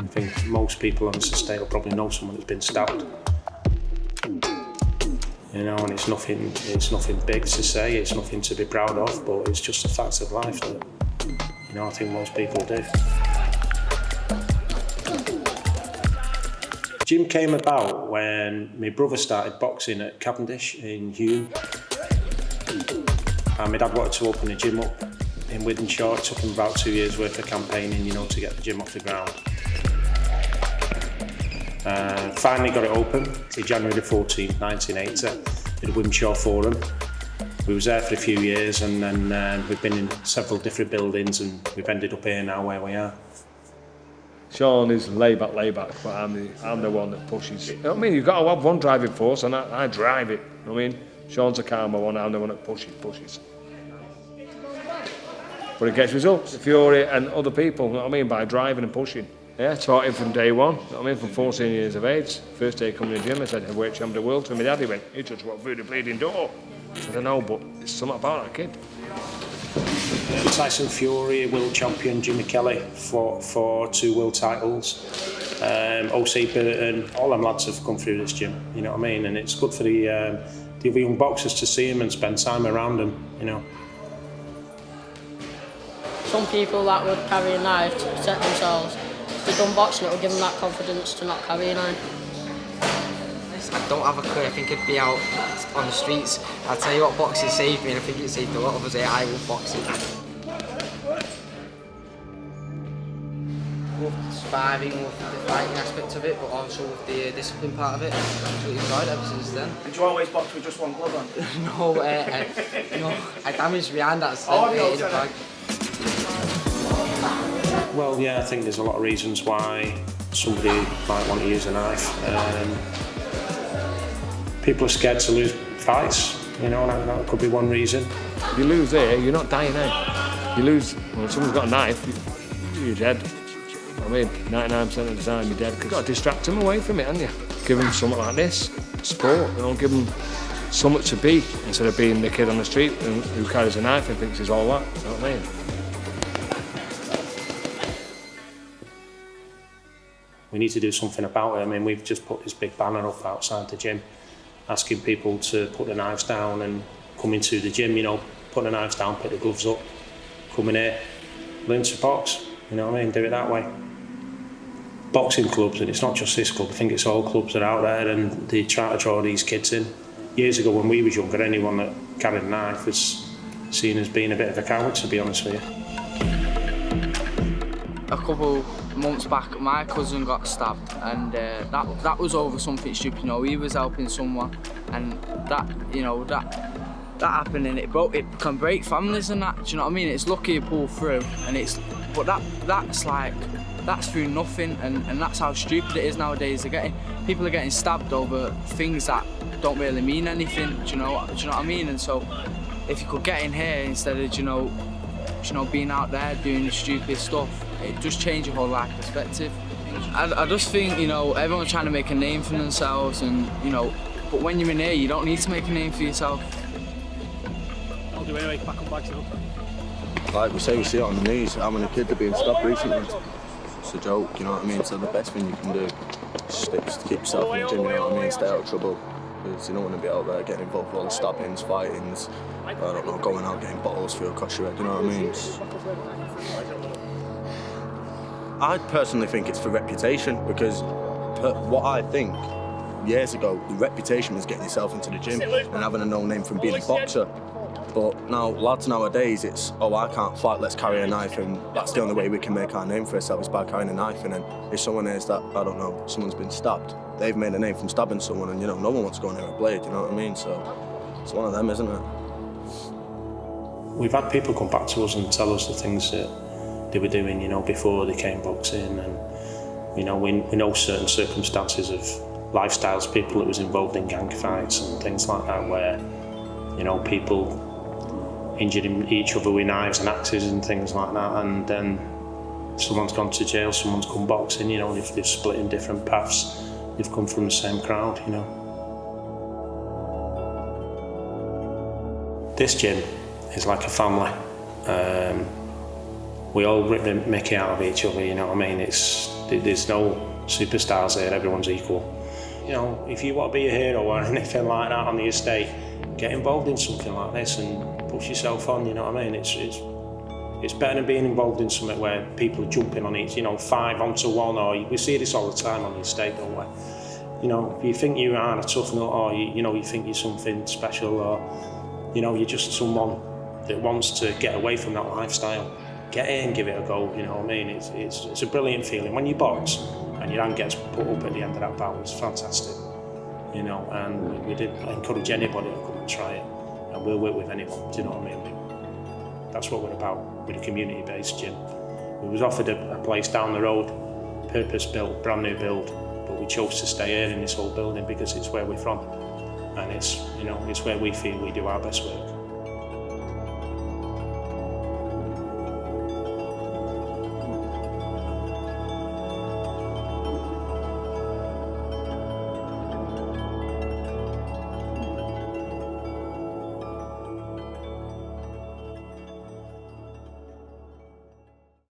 think most people on this estate will probably know someone who's been stabbed. You know, and it's nothing big to say, it's nothing to be proud of, but it's just a fact of life that, you know, I think most people do. Gym came about when my brother started boxing at Cavendish in Hume. And my dad wanted to open a gym up in Wythenshawe. It took him about 2 years worth of campaigning, you know, to get the gym off the ground. Finally got it open in January 14th, 1980, at the Wythenshawe Forum. We was there for a few years, and then we've been in several different buildings, and we've ended up here now where we are. Sean is laid back, but I'm the one that pushes. You know what I mean? You've got to have one driving force, and I drive it. You know what I mean? Sean's a calmer one, I'm the one that pushes. But it gets results. Fury and other people, you know what I mean, by driving and pushing. Yeah, taught him from day one, you know what I mean, from 14 years of age. First day coming to the gym, I said, heavyweight champion of the world. To my daddy went, he just walked through the bleeding door. I said, I know, but there's something about that kid. Tyson Fury, world champion, Jimmy Kelly for 2 world titles. O.C. Burton, all them lads have come through this gym, you know what I mean? And it's good for the other young boxers to see them and spend time around them, you know. Some people that would carry a knife to protect themselves, if they've done boxing, it will give them that confidence to not carry a knife. I don't have a clue. I think I'd be out on the streets. I'll tell you what, boxing saved me, and I think it saved a lot of us here. I love boxing. With sparring, with the fighting aspect of it, but also with the discipline part of it. I've absolutely enjoyed it ever since then. Did you always box with just one glove on? No, I damaged my hand. That's in the bag. Well, yeah, I think there's a lot of reasons why somebody might want to use a knife. People are scared to lose fights, you know, and that could be one reason. If you lose there, you're not dying out. You lose, when someone's got a knife, you're dead. I mean, 99% of the time you're dead. You've got to distract them away from it, haven't you? Give them something like this, sport, you know, give them something to be, instead of being the kid on the street who carries a knife and thinks he's all that, you know what I mean? We need to do something about it. I mean, we've just put this big banner up outside the gym, asking people to put the knives down and come into the gym, you know, put the knives down, put the gloves up, come in here, learn to box, you know what I mean, do it that way. Boxing clubs, and it's not just this club, I think it's all clubs that are out there, and they try to draw these kids in. Years ago when we was younger, anyone that carried a knife was seen as being a bit of a coward, to be honest with you. A couple months back, my cousin got stabbed, and that was over something stupid. You know, he was helping someone, and that happened, and it can break families and that. Do you know what I mean? It's lucky you pulled through, but that's through nothing, and that's how stupid it is nowadays. People are getting stabbed over things that don't really mean anything. Do you know what I mean? And so, if you could get in here instead of being out there doing stupid stuff, it just changes your whole life perspective. I just think, you know, everyone's trying to make a name for themselves, and you know, but when you're in here, you don't need to make a name for yourself. I'll do anyway, back on bags up. Like we say, we see it on the news, how many kids have been stopped recently. It's a joke, you know what I mean? So the best thing you can do is keep yourself in the gym, you know what I mean? Stay out of trouble. Because you don't want to be out there getting involved with all the stabbings, fightings, I don't know, going out getting bottles through across your head, you know what I mean? I personally think it's for reputation, because what I think, years ago, the reputation was getting yourself into the gym and having a known name from being a boxer. But now, lads nowadays, it's, oh, I can't fight, let's carry a knife, and that's the only way we can make our name for ourselves, is by carrying a knife. And then if someone is that, I don't know, someone's been stabbed, they've made a name from stabbing someone, and you know, no one wants to go near a blade, you know what I mean? So it's one of them, isn't it? We've had people come back to us and tell us the things that they were doing, you know, before they came boxing, and you know, we know certain circumstances of lifestyles, people that was involved in gang fights and things like that, where, you know, people injured each other with knives and axes and things like that, and then someone's gone to jail, someone's come boxing, you know, and if they've split in different paths, they've come from the same crowd, you know. This gym is like a family. We all rip the mickey out of each other, you know what I mean? It's there's no superstars here, everyone's equal. You know, if you want to be a hero or anything like that on the estate, get involved in something like this and push yourself on, you know what I mean? It's better than being involved in something where people are jumping on each, you know, 5 onto 1, or we see this all the time on the estate, don't we? You know, if you think you are a tough nut, or you think you're something special, or you know, you're just someone that wants to get away from that lifestyle, get in and give it a go, you know what I mean? It's a brilliant feeling. When you box and your hand gets put up at the end of that bout, it's fantastic, you know, and we did encourage anybody to come and try it, and we'll work with anyone, do you know what I mean? That's what we're about, with a community-based gym. We was offered a place down the road, purpose-built, brand new build, but we chose to stay here in this old building because it's where we're from, and it's, you know, it's where we feel we do our best work.